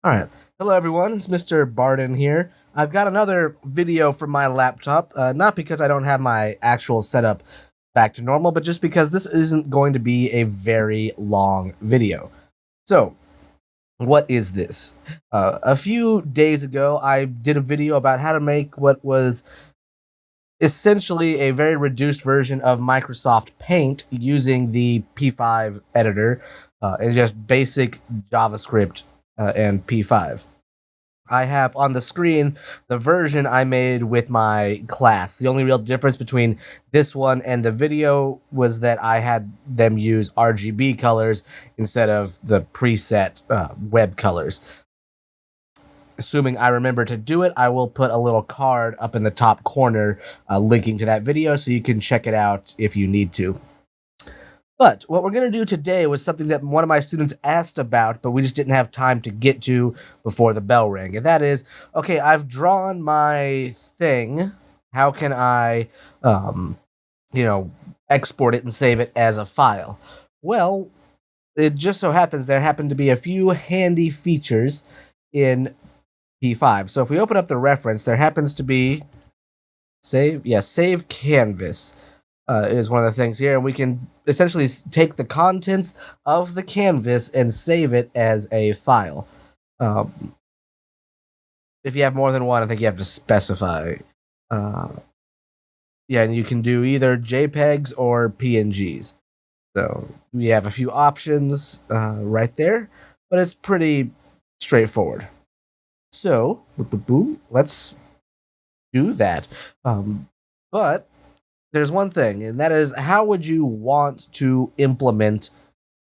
All right. Hello, everyone. It's Mr. Barden here. I've got another video from my laptop, not because I don't have my actual setup back to normal, but just because this isn't going to be a very long video. So, what is this? A few days ago, I did a video about how to make what was essentially a very reduced version of Microsoft Paint using the P5 editor and just basic JavaScript and P5. I have on the screen the version I made with my class. The only real difference between this one and the video was that I had them use RGB colors instead of the preset web colors. Assuming I remember to do it, I will put a little card up in the top corner linking to that video so you can check it out if you need to. But what we're going to do today was something that one of my students asked about, but we just didn't have time to get to before the bell rang. And that is, okay, I've drawn my thing. How can I, export it and save it as a file? Well, it just so happens there happen to be a few handy features in P5. So if we open up the reference, there happens to be saveCanvas. Is one of the things here, and we can essentially take the contents of the canvas and save it as a file. Um, if you have more than one, I think you have to specify. And you can do either JPEGs or PNGs. So we have a few options right there, but it's pretty straightforward. So, boom, let's do that. But there's one thing, and that is how would you want to implement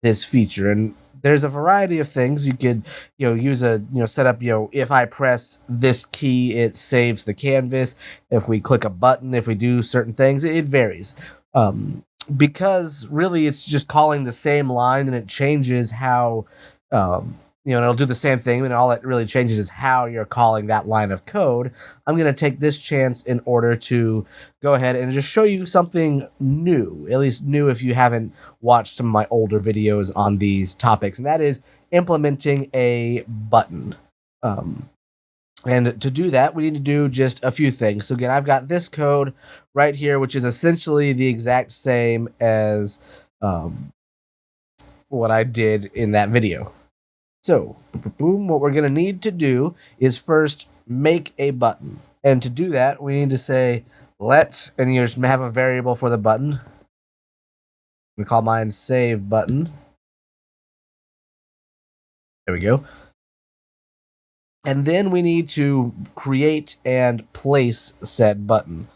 this feature? And there's a variety of things you could, use set up, if I press this key, it saves the canvas. If we click a button, if we do certain things, it varies. Because really it's just calling the same line and it changes how, and it'll do the same thing, and all it really changes is how you're calling that line of code. I'm going to take this chance in order to go ahead and just show you something new, at least new if you haven't watched some of my older videos on these topics, and that is implementing a button. And to do that, we need to do just a few things. So again, I've got this code right here, which is essentially the exact same as what I did in that video. So, boom, what we're going to need to do is first make a button. And to do that, we need to say let, and you just have a variable for the button. We call mine save button. There we go. And then we need to create and place said button.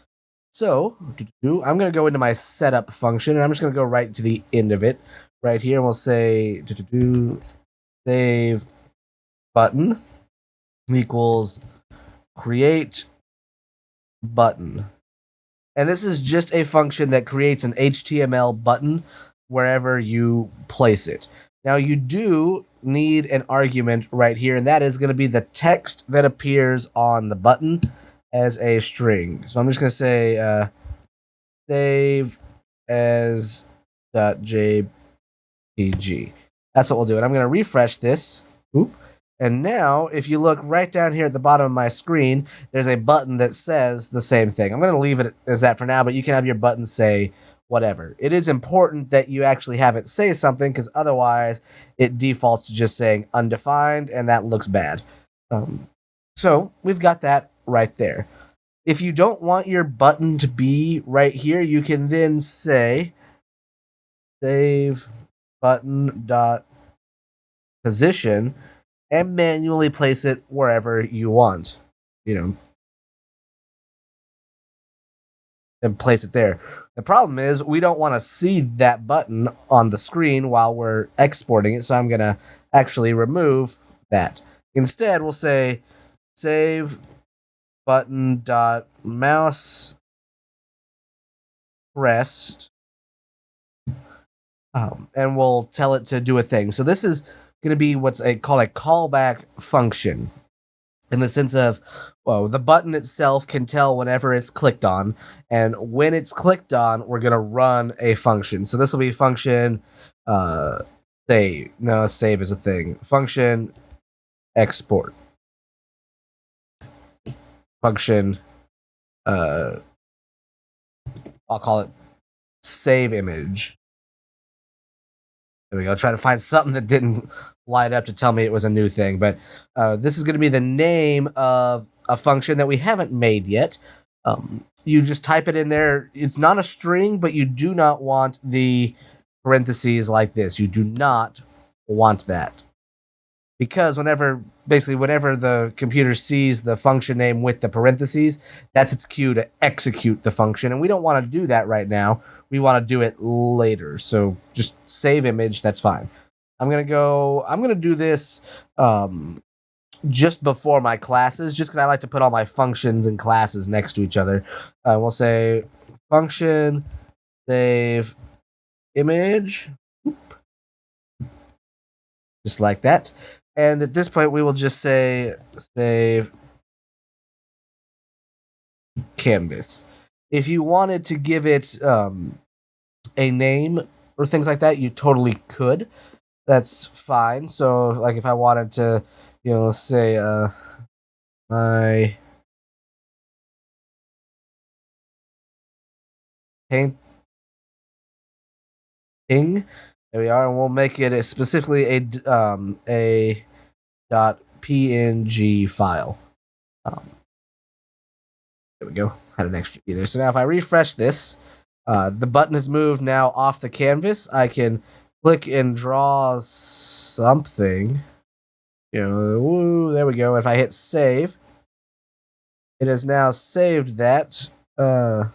So, I'm going to go into my setup function, and I'm just going to go right to the end of it. Right here, and we'll say save button equals create button. And this is just a function that creates an HTML button wherever you place it. Now you do need an argument right here, and that is going to be the text that appears on the button as a string. So I'm just going to say save as .jpg. That's what we'll do. And I'm going to refresh this. Oop. And now, if you look right down here at the bottom of my screen, there's a button that says the same thing. I'm going to leave it as that for now, but you can have your button say whatever. It is important that you actually have it say something, because otherwise it defaults to just saying undefined, and that looks bad. So we've got that right there. If you don't want your button to be right here, you can then say save button dot position and manually place it wherever you want, and place it there. The problem is we don't want to see that button on the screen while we're exporting it, so I'm going to actually remove that. Instead, we'll say save button dot mouse pressed, and we'll tell it to do a thing. So this is going to be what's called a callback function, in the sense of, well, the button itself can tell whenever it's clicked on, and when it's clicked on, we're going to run a function. So this will be function save. No, save is a thing. Function export. Function, I'll call it save image. There we go. Try to find something that didn't light up to tell me it was a new thing. But this is going to be the name of a function that we haven't made yet. You just type it in there. It's not a string, but you do not want the parentheses like this. You do not want that. Because whenever the computer sees the function name with the parentheses, that's its cue to execute the function. And we don't want to do that right now. We want to do it later. So just save image. That's fine. I'm going to do this just before my classes, just because I like to put all my functions and classes next to each other. We'll say function save image. Just like that. And at this point, we will just say save canvas. If you wanted to give it a name or things like that, you totally could. That's fine. So, like, if I wanted to, let's say my painting. There we are, and we'll make it specifically a .png file. There we go. Had an extra key there. So now if I refresh this, the button has moved now off the canvas. I can click and draw something. Woo, there we go. If I hit save, it has now saved that. Can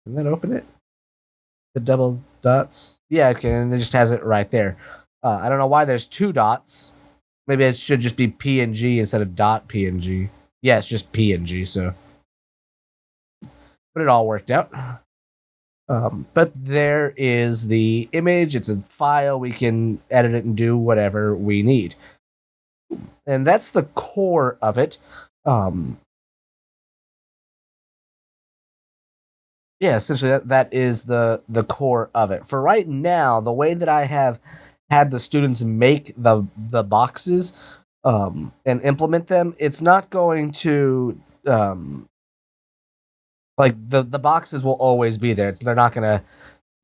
that open it? The double dots? Yeah, it can. And it just has it right there. I don't know why there's two dots. Maybe it should just be PNG instead of .png. Yeah, it's just PNG, so. But it all worked out. But there is the image. It's a file. We can edit it and do whatever we need. And that's the core of it. Yeah, essentially that is the core of it. For right now, the way that I have had the students make the boxes and implement them, it's not going to like the boxes will always be there. They're not going to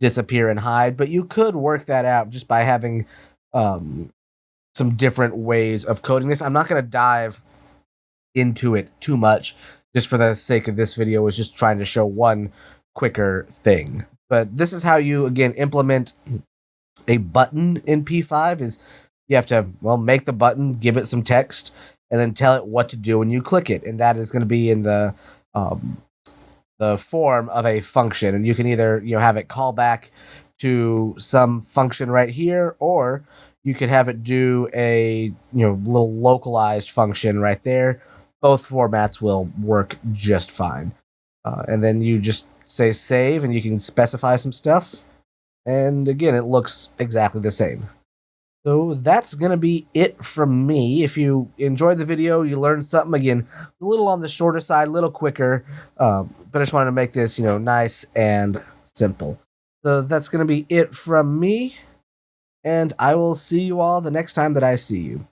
disappear and hide, but you could work that out just by having some different ways of coding this. I'm not going to dive into it too much just for the sake of this video. Was just trying to show one quicker thing. But this is how you, again, implement a button in P5 is you have to, make the button, give it some text, and then tell it what to do when you click it. And that is going to be in the form of a function. And you can either, have it call back to some function right here, or you could have it do a, little localized function right there. Both formats will work just fine. And then you just say save, and you can specify some stuff. And again, it looks exactly the same. So that's going to be it from me. If you enjoyed the video, you learned something, again, a little on the shorter side, a little quicker, but I just wanted to make this, nice and simple. So that's going to be it from me, and I will see you all the next time that I see you.